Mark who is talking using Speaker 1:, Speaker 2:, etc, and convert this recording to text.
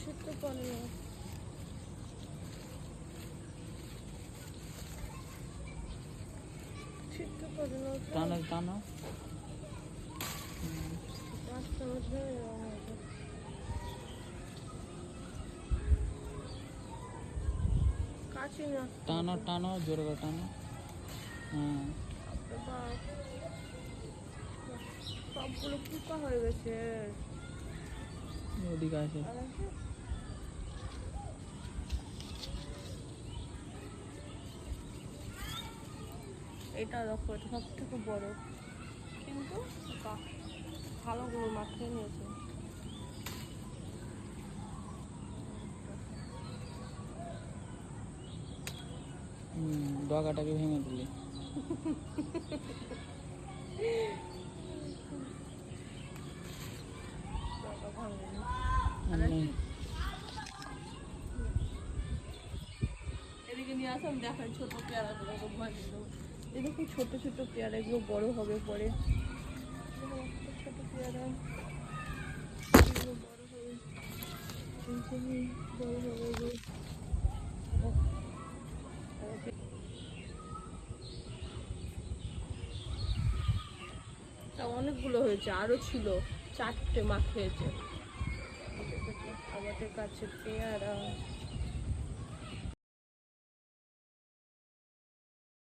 Speaker 1: ছিটতে পারে না। ছিটতে পারে না।
Speaker 2: টানো টানো।
Speaker 1: রাস্তার মধ্যে কাছে না।
Speaker 2: টানো টানো, জোরে করে টানো। হ্যাঁ,
Speaker 1: সবগুলো পোকা হয়ে গেছে।
Speaker 2: ওদিকে আছে।
Speaker 1: এটা দেখো, এটা সব থেকে বড়, কিন্তু ভালো করে মাখিয়ে নিয়েছে।
Speaker 2: ডগাটাকে ভেঙে দিলি।
Speaker 1: এদিকে নিয়ে আসলাম, দেখাই ছোট পেয়ারাগুলো। এরকম ছোট ছোট পেয়ারা, এগুলো বড় হবে পরে। ছোট পেয়ারা এগুলো বড় হবে, বড় হবে। অনেকগুলো হয়েছে, আরো ছিল, 4টে মা খেয়েছে। আমাদের কাছে পেয়ারা।